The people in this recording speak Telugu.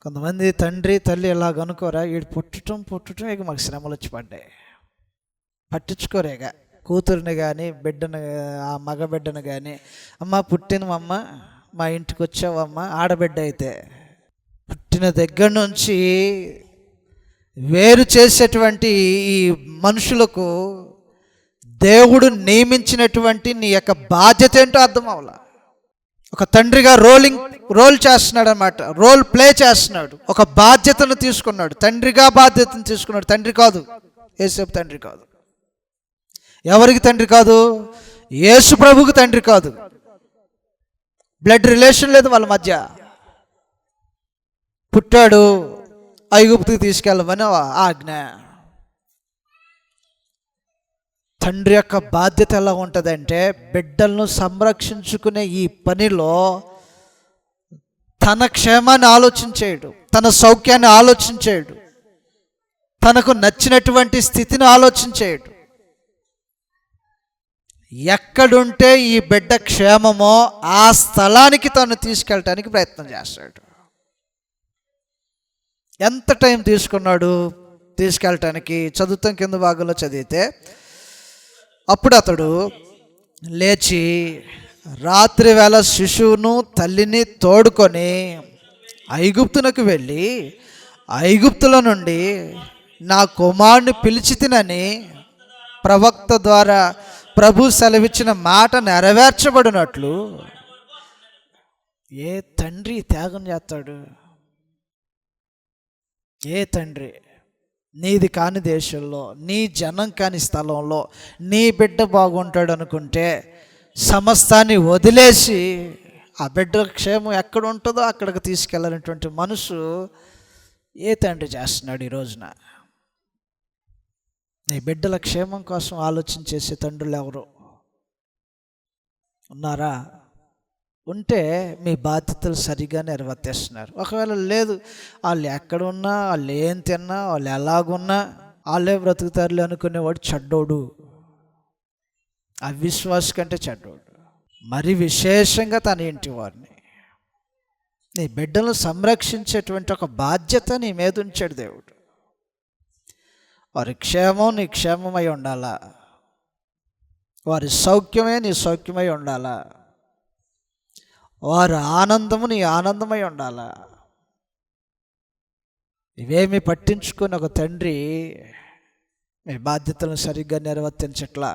కొంతమంది తండ్రి తల్లి ఇలాగ అనుకోరా, వీడు పుట్టడం ఇక మాకు శ్రమలు వచ్చి పడ్డాయి, పట్టించుకోరేగా కూతురుని కానీ బిడ్డను, ఆ మగ బిడ్డను కానీ, అమ్మ పుట్టినవమ్మ మా ఇంటికి వచ్చావమ్మ, ఆడబిడ్డ అయితే పుట్టిన దగ్గర నుంచి వేరు చేసేటువంటి ఈ మనుషులకు దేవుడు నియమించినటువంటి నీ యొక్క బాధ్యత ఏంటో అర్థం అవ్వాల. ఒక తండ్రిగా రోల్ చేస్తున్నాడు అనమాట, రోల్ ప్లే చేస్తున్నాడు, ఒక బాధ్యతను తీసుకున్నాడు, తండ్రిగా బాధ్యతను తీసుకున్నాడు. తండ్రి కాదు, యేసు తండ్రి కాదు. ఎవరికి తండ్రి కాదు? యేసు ప్రభువుకి తండ్రి కాదు. బ్లడ్ రిలేషన్ లేదు వాళ్ళ మధ్య. పుట్టాడు, ఐగుప్తుకి తీసుకెళ్ళమని ఆజ్ఞ. తండ్రి యొక్క బాధ్యత ఎలా ఉంటుందంటే, బిడ్డలను సంరక్షించుకునే ఈ పనిలో తన క్షేమాన్ని ఆలోచించేయడు, తన సౌఖ్యాన్ని ఆలోచించేయడు, తనకు నచ్చినటువంటి స్థితిని ఆలోచించేయడు. ఎక్కడుంటే ఈ బిడ్డ క్షేమమో ఆ స్థలానికి తను తీసుకెళ్ళటానికి ప్రయత్నం చేస్తాడు. ఎంత టైం తీసుకున్నాడు తీసుకెళ్ళటానికి? చదువుతాం, కింద భాగంలో చదివితే, అప్పుడు అతడు లేచి రాత్రి వేళ శిశువును తల్లిని తోడుకొని ఐగుప్తునకు వెళ్ళి, ఐగుప్తుల నుండి నా కుమారుని పిలిచితినని ప్రవక్త ద్వారా ప్రభు సెలవిచ్చిన మాట నెరవేర్చబడినట్లు. ఏ తండ్రి త్యాగం చేస్తాడు? ఏ తండ్రి నీది కాని దేశంలో, నీ జనం కాని స్థలంలో నీ బిడ్డ బాగుంటాడు అనుకుంటే సమస్తాన్ని వదిలేసి ఆ బిడ్డ క్షేమం ఎక్కడ ఉంటుందో అక్కడికి తీసుకెళ్ళాలనేటువంటి మనసు ఏ తండ్రి చేస్తున్నాడు ఈ రోజున? నీ బిడ్డల క్షేమం కోసం ఆలోచన చేసే తండ్రులు ఎవరు ఉన్నారా? ఉంటే మీ బాధ్యతలు సరిగా నిర్వర్తిస్తున్నారు. ఒకవేళ లేదు, వాళ్ళు ఎక్కడ ఉన్నా, వాళ్ళు ఏం తిన్నా, వాళ్ళు ఎలాగున్నా వాళ్ళే బ్రతుకుతారులే అనుకునేవాడు చెడ్డోడు, అవిశ్వాసి కంటే చెడ్డోడు. మరి విశేషంగా తన ఇంటి వారిని, నీ బిడ్డలను సంరక్షించేటువంటి ఒక బాధ్యత నీ మీద ఉంచాడు దేవుడు. వారి క్షేమం నీ క్షేమమై ఉండాలా, వారి సౌఖ్యమే నీ సౌఖ్యమై ఉండాలా, వారి ఆనందము నీ ఆనందమై ఉండాలా. ఇవేమి పట్టించుకొని ఒక తండ్రి మీ బాధ్యతలను సరిగ్గా నిర్వర్తించట్లా.